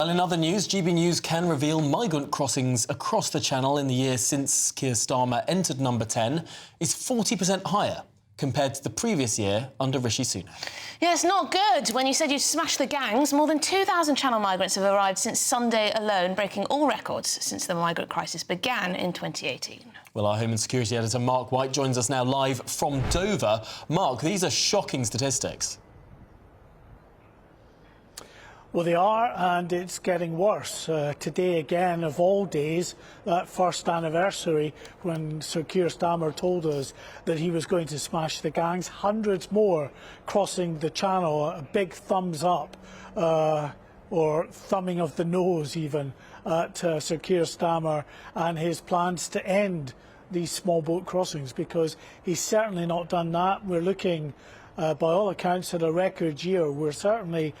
Well, in other news, GB News can reveal migrant crossings across the Channel in the year since Keir Starmer entered number 10 is 40% higher compared to the previous year under Rishi Sunak. Yeah, it's not good. When you said you'd smash the gangs, more than 2,000 Channel migrants have arrived since Sunday alone, breaking all records since the migrant crisis began in 2018. Well, our Home and Security editor Mark White joins us now live from Dover. Mark, these are shocking statistics. Well, they are, and it's getting worse. Today, again, of all days, that first anniversary when Sir Keir Starmer told us that he was going to smash the gangs, hundreds more crossing the Channel, a big thumbs up, or thumbing of the nose even, at Sir Keir Starmer and his plans to end these small boat crossings, because he's certainly not done that. We're looking, by all accounts, at a record year. We're certainly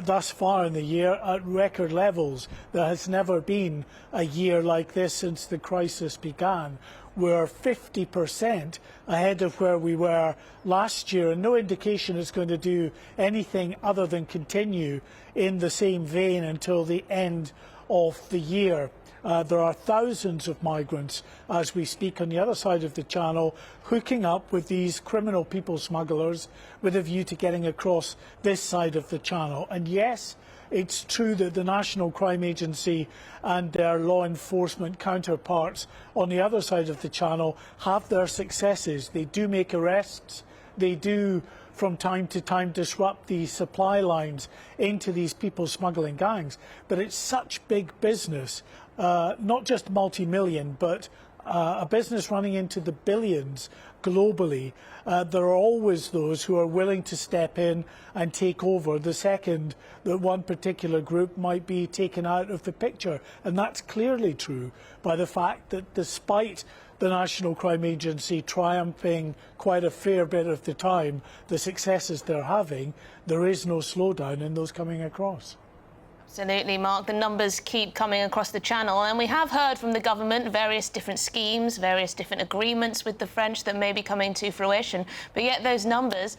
thus far in the year at record levels. There has never been a year like this since the crisis began. We're 50% ahead of where we were last year, and no indication it's going to do anything other than continue in the same vein until the end of the year. There are thousands of migrants as we speak on the other side of the Channel hooking up with these criminal people smugglers with a view to getting across this side of the Channel. And yes, it's true that the National Crime Agency and their law enforcement counterparts on the other side of the Channel have their successes. They do make arrests. They do from time to time disrupt the supply lines into these people smuggling gangs. But it's such big business, not just multi-million, but a business running into the billions globally. There are always those who are willing to step in and take over the second that one particular group might be taken out of the picture. And that's clearly true by the fact that despite the National Crime Agency triumphing quite a fair bit of the time, the successes they're having, there is no slowdown in those coming across. Absolutely, Mark. The numbers keep coming across the Channel, and we have heard from the government various different schemes, various different agreements with the French that may be coming to fruition, but yet those numbers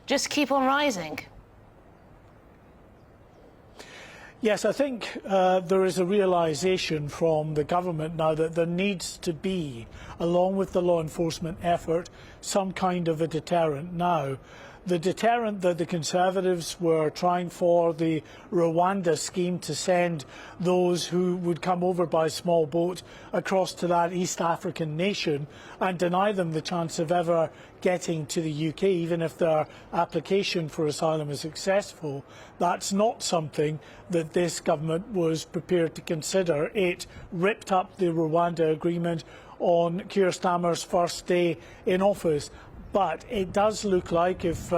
just keep on rising. Yes, I think there is a realisation from the government now that there needs to be, along with the law enforcement effort, some kind of a deterrent now. The deterrent that the Conservatives were trying for, the Rwanda scheme to send those who would come over by small boat across to that East African nation and deny them the chance of ever getting to the UK, even if their application for asylum is successful, that's not something that this government was prepared to consider. It ripped up the Rwanda agreement on Keir Starmer's first day in office. But it does look like, if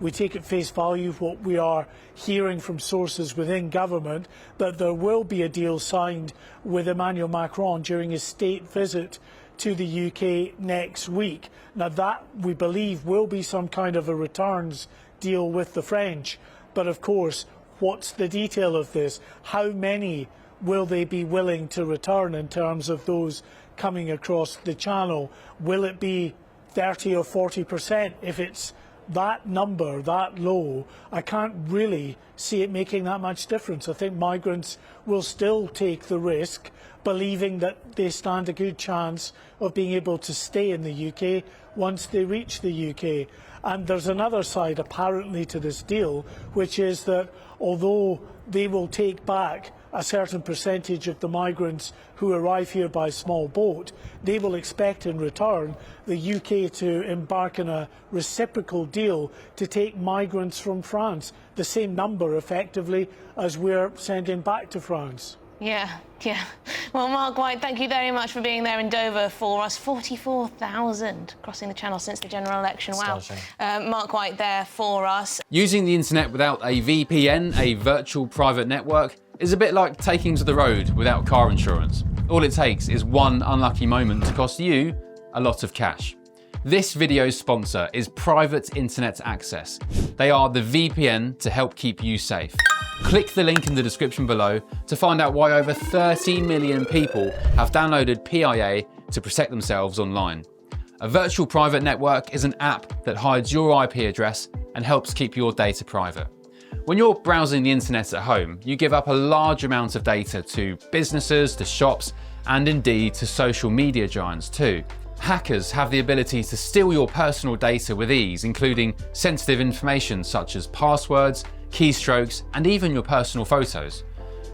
we take at face value what we are hearing from sources within government, that there will be a deal signed with Emmanuel Macron during his state visit to the UK next week. Now that, we believe, will be some kind of a returns deal with the French. But of course, what's the detail of this? How many will they be willing to return in terms of those coming across the Channel? Will it be 30 or 40%? If it's that number, that low, I can't really see it making that much difference. I think migrants will still take the risk, believing that they stand a good chance of being able to stay in the UK once they reach the UK. And there's another side apparently to this deal, which is that although they will take back a certain percentage of the migrants who arrive here by small boat, they will expect in return the UK to embark on a reciprocal deal to take migrants from France, the same number effectively as we're sending back to France. Yeah. Well, Mark White, thank you very much for being there in Dover for us. 44,000 crossing the Channel since the general election. Wow. Mark White there for us. Using the internet without a VPN, a virtual private network, is a bit like taking to the road without car insurance. All it takes is one unlucky moment to cost you a lot of cash. This video's sponsor is Private Internet Access. They are the VPN to help keep you safe. Click the link in the description below to find out why over 30 million people have downloaded PIA to protect themselves online. A virtual private network is an app that hides your IP address and helps keep your data private. When you're browsing the internet at home, you give up a large amount of data to businesses, to shops, and indeed to social media giants too. Hackers have the ability to steal your personal data with ease, including sensitive information such as passwords, keystrokes, and even your personal photos.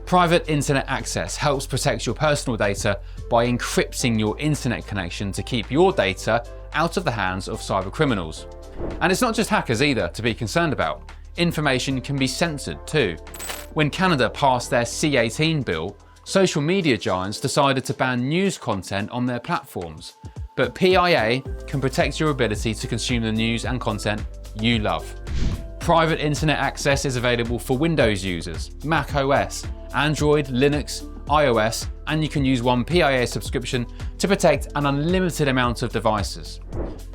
Private internet access helps protect your personal data by encrypting your internet connection to keep your data out of the hands of cybercriminals. And it's not just hackers either to be concerned about. Information can be censored too. When Canada passed their C18 bill, social media giants decided to ban news content on their platforms. But PIA can protect your ability to consume the news and content you love. Private internet access is available for Windows users, Mac OS, Android, Linux, iOS, and you can use one PIA subscription to protect an unlimited amount of devices.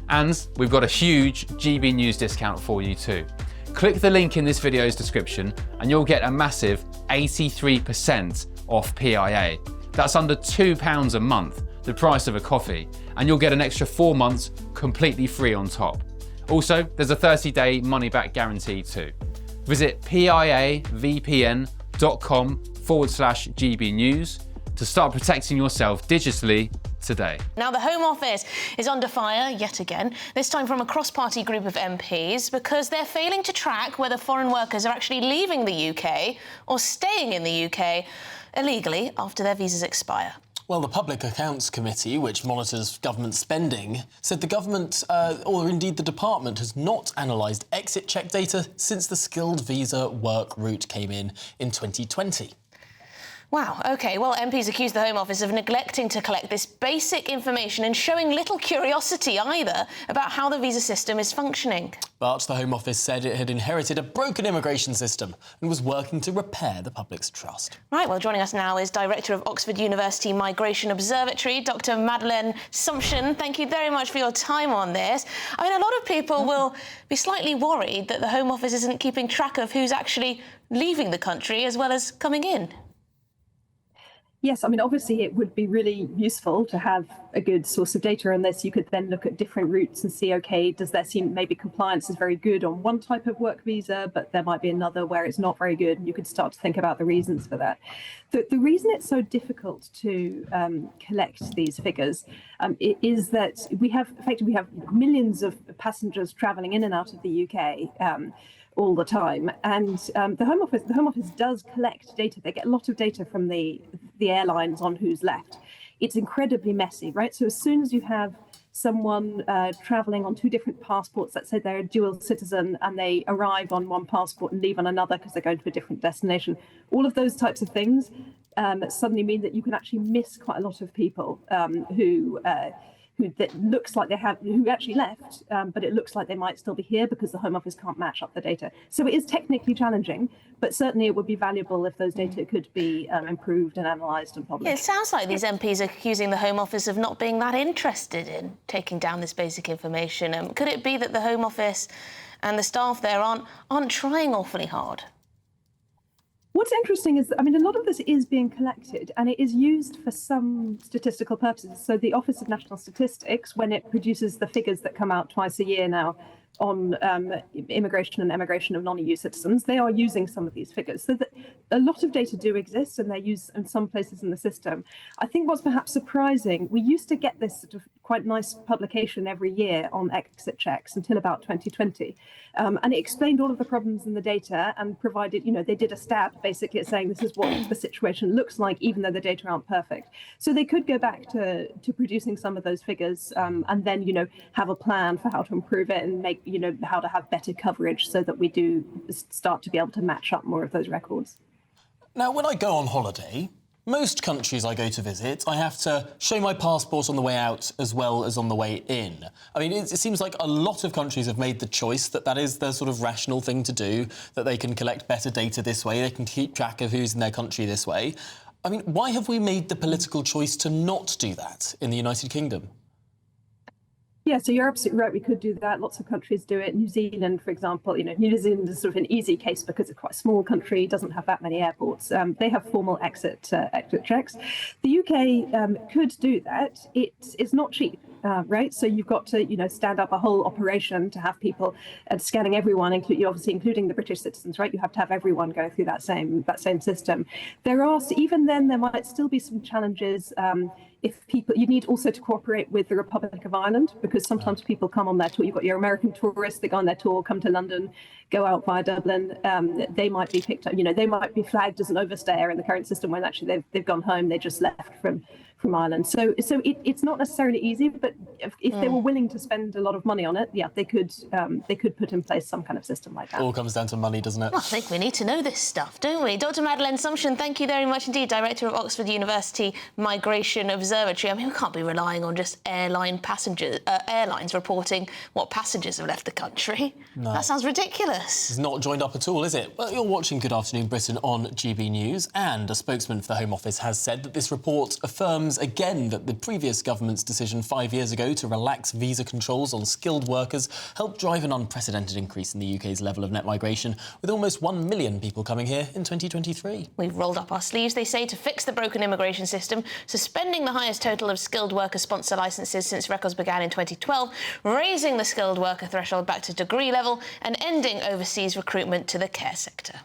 And we've got a huge GB News discount for you too. Click the link in this video's description and you'll get a massive 83% off PIA. That's under £2 a month, the price of a coffee, and you'll get an extra 4 months completely free on top. Also, there's a 30-day money-back guarantee too. Visit piavpn.com/GB News to start protecting yourself digitally today. Now, the Home Office is under fire yet again, this time from a cross-party group of MPs, because they're failing to track whether foreign workers are actually leaving the UK or staying in the UK illegally after their visas expire. Well, the Public Accounts Committee, which monitors government spending, said the government, or indeed the department, has not analysed exit check data since the skilled visa work route came in 2020. Wow, OK, well, MPs accuse the Home Office of neglecting to collect this basic information and showing little curiosity either about how the visa system is functioning. But the Home Office said it had inherited a broken immigration system and was working to repair the public's trust. Right, well, joining us now is Director of Oxford University Migration Observatory, Dr Madeleine Sumption. Thank you very much for your time on this. I mean, a lot of people will be slightly worried that the Home Office isn't keeping track of who's actually leaving the country as well as coming in. Yes, I mean, obviously it would be really useful to have a good source of data on this. You could then look at different routes and see, OK, does there seem maybe compliance is very good on one type of work visa, but there might be another where it's not very good. And you could start to think about the reasons for that. The reason it's so difficult to collect these figures is that we have millions of passengers travelling in and out of the UK. All the time, and the Home Office does collect data. They get a lot of data from the airlines on who's left. It's incredibly messy, right? So as soon as you have someone traveling on 2 different passports, let's say they're a dual citizen and they arrive on one passport and leave on another because they're going to a different destination, all of those types of things suddenly mean that you can actually miss quite a lot of people who that looks like who actually left, but it looks like they might still be here because the Home Office can't match up the data. So it is technically challenging, but certainly it would be valuable if those data could be improved and analysed and published. Yeah, it sounds like these MPs are accusing the Home Office of not being that interested in taking down this basic information. Could it be that the Home Office and the staff there aren't trying awfully hard? What's interesting is, I mean, a lot of this is being collected and it is used for some statistical purposes. So the Office of National Statistics, when it produces the figures that come out twice a year now on immigration and emigration of non-EU citizens, they are using some of these figures. So that a lot of data do exist and they're used in some places in the system. I think what's perhaps surprising, we used to get this sort of quite nice publication every year on exit checks until about 2020. And it explained all of the problems in the data and provided, they did a stat basically at saying this is what the situation looks like, even though the data aren't perfect. So they could go back to producing some of those figures and then, have a plan for how to improve it and make, how to have better coverage so that we do start to be able to match up more of those records. Now, when I go on holiday, most countries I go to visit, I have to show my passport on the way out as well as on the way in. I mean, it seems like a lot of countries have made the choice that is the sort of rational thing to do, that they can collect better data this way, they can keep track of who's in their country this way. I mean, why have we made the political choice to not do that in the United Kingdom? Yeah, so you're absolutely right. We could do that. Lots of countries do it. New Zealand, for example, New Zealand is sort of an easy case because it's quite a small country, doesn't have that many airports. They have formal exit checks. The UK could do that. It's not cheap. right? So you've got to, stand up a whole operation to have people scanning everyone, including the British citizens, right? You have to have everyone going through that same system. Even then, there might still be some challenges. If people, you need also to cooperate with the Republic of Ireland, because sometimes people come on their tour. You've got your American tourists that go on their tour, come to London, go out via Dublin. They might be picked up, they might be flagged as an overstayer in the current system when actually they've gone home. They just left from Ireland. So it's not necessarily easy, but if they were willing to spend a lot of money on it, yeah, they could put in place some kind of system like that. All comes down to money, doesn't it? Well, I think we need to know this stuff, don't we? Dr. Madeleine Sumption, thank you very much indeed, Director of Oxford University Migration Observatory. I mean, we can't be relying on just airlines reporting what passengers have left the country. No. That sounds ridiculous. It's not joined up at all, is it? Well, you're watching Good Afternoon Britain on GB News, and a spokesman for the Home Office has said that this report affirms again that the previous government's decision 5 years ago to relax visa controls on skilled workers helped drive an unprecedented increase in the UK's level of net migration, with almost 1 million people coming here in 2023. We've rolled up our sleeves, they say, to fix the broken immigration system, suspending the highest total of skilled worker sponsor licences since records began in 2012, raising the skilled worker threshold back to degree level, and ending overseas recruitment to the care sector.